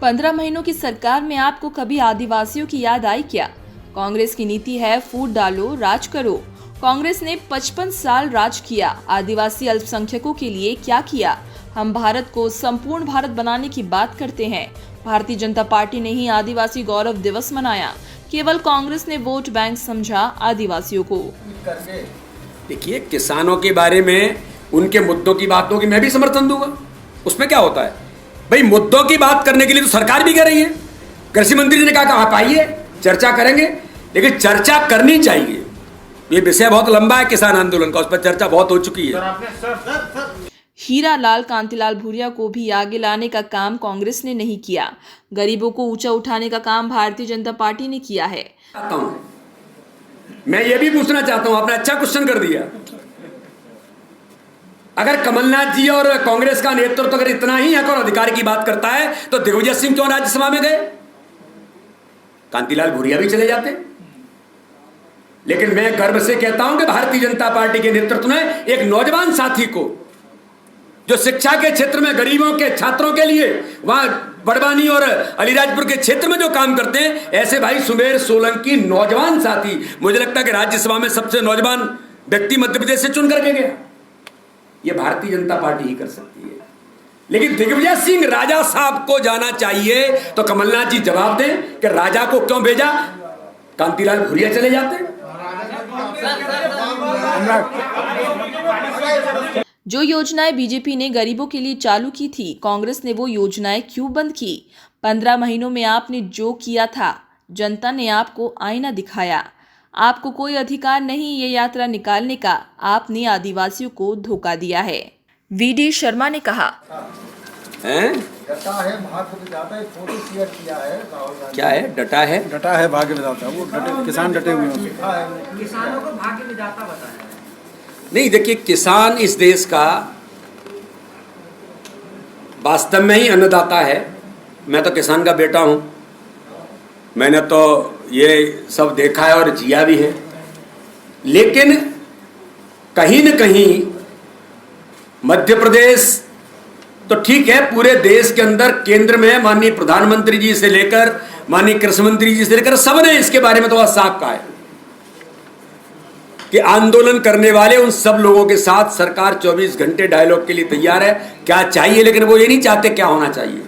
15 महीनों की सरकार में आपको कभी आदिवासियों की याद आई क्या? कांग्रेस की नीति है फूट डालो राज करो। कांग्रेस ने 55 साल राज किया। आदिवासी अल्पसंख्यकों के लिए क्या किया? हम भारत को संपूर्ण भारत बनाने की बात करते हैं। भारतीय जनता पार्टी ने ही आदिवासी गौरव दिवस मनाया। केवल कांग्रेस ने वोट बैंक समझा आदिवासियों को। देखिए, किसानों के बारे में उनके मुद्दों की बात होगी, मैं भी समर्थन दूंगा। उसमें क्या होता है भाई, मुद्दों की बात करने के लिए तो सरकार भी कह रही है। कृषि मंत्री जी ने कहा आप आइए चर्चा करेंगे, लेकिन चर्चा करनी चाहिए। ये विषय बहुत लंबा है किसान आंदोलन का, उस पर चर्चा बहुत हो चुकी है। हीरा लाल कांतिलाल भूरिया को भी आगे लाने का काम कांग्रेस ने नहीं किया। गरीबों को ऊंचा उठाने का काम भारतीय जनता पार्टी ने किया है। मैं ये भी पूछना चाहता हूं, आपने अच्छा क्वेश्चन कर दिया। अगर कमलनाथ जी और कांग्रेस का नेतृत्व अगर इतना ही हक और अधिकार की बात करता है तो दिग्विजय सिंह क्यों राज्यसभा में गए? कांतिलाल भूरिया भी चले जाते। लेकिन मैं गर्व से कहता हूं कि भारतीय जनता पार्टी के नेतृत्व ने एक नौजवान साथी को, जो शिक्षा के क्षेत्र में गरीबों के छात्रों के लिए वहां बड़वानी और अलीराजपुर के क्षेत्र में जो काम करते हैं, ऐसे भाई सुमेर सोलंकी नौजवान साथी, मुझे लगता है कि राज्यसभा में सबसे नौजवान व्यक्ति मध्य प्रदेश से चुन करके गया। ये भारतीय जनता पार्टी ही कर सकती है। लेकिन दिग्विजय सिंह राजा साहब को जाना चाहिए तो कमलनाथ जी जवाब दें कि राजा को क्यों भेजा, कांतिलाल भूरिया चले जाते। जो योजनाएं बीजेपी ने गरीबों के लिए चालू की थी, कांग्रेस ने वो योजनाएं क्यों बंद की? 15 महीनों में आपने जो किया था, जनता ने आपको आईना दिखाया। आपको कोई अधिकार नहीं ये यात्रा निकालने का। आपने आदिवासियों को धोखा दिया है। वीडी शर्मा ने कहा। डटा है भाग्य विधाता, फोटो शेयर किया है। क्या है? डटा है, डटा है भाग्य विधाता। वो किसान डटे हुए हैं, किसानों को भाग्य विधाता बताया। नहीं, देखिए, किसान इस देश का वास्तव में ही अन्नदाता है। मैं तो किसान का बेटा हूं, मैंने तो ये सब देखा है और जिया भी है। लेकिन कहीं न कहीं मध्य प्रदेश तो ठीक है, पूरे देश के अंदर केंद्र में माननीय प्रधानमंत्री जी से लेकर माननीय कृषि मंत्री जी से लेकर सबने इसके बारे में तो बहुत साफ कहा है कि आंदोलन करने वाले उन सब लोगों के साथ सरकार 24 घंटे डायलॉग के लिए तैयार है। क्या चाहिए, लेकिन वो ये नहीं चाहते क्या होना चाहिए।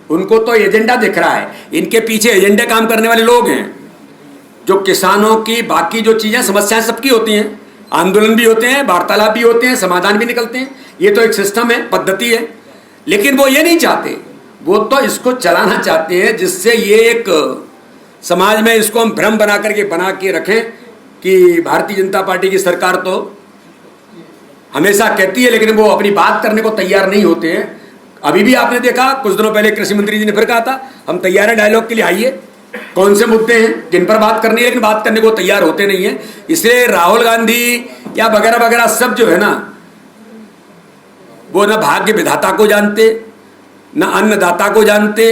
उनको तो एजेंडा दिख रहा है, इनके पीछे एजेंडे काम करने वाले लोग हैं। जो किसानों की बाकी जो चीजें समस्याएं सबकी होती हैं, आंदोलन भी होते हैं, वार्तालाप भी होते हैं, समाधान भी निकलते हैं। ये तो एक सिस्टम है, पद्धति है। लेकिन वो ये नहीं चाहते, वो तो इसको चलाना चाहते हैं जिससे ये एक समाज में इसको हम भ्रम बना के रखें कि भारतीय जनता पार्टी की सरकार तो हमेशा कहती है, लेकिन वो अपनी बात करने को तैयार नहीं होते हैं। अभी भी आपने देखा, कुछ दिनों पहले कृषि मंत्री जी ने फिर कहा था हम तैयार हैं डायलॉग के लिए, आइए। कौन से मुद्दे हैं जिन पर बात करनी है, लेकिन बात करने को तैयार होते नहीं है। इसलिए राहुल गांधी या वगैरह वगैरह सब जो है ना, वो ना भाग्य विधाता को जानते, ना अन्नदाता को जानते,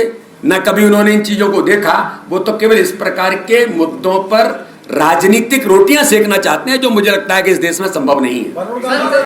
ना कभी उन्होंने इन चीजों को देखा। वो तो केवल इस प्रकार के मुद्दों पर राजनीतिक रोटियां सेकना चाहते हैं, जो मुझे लगता है कि इस देश में संभव नहीं है।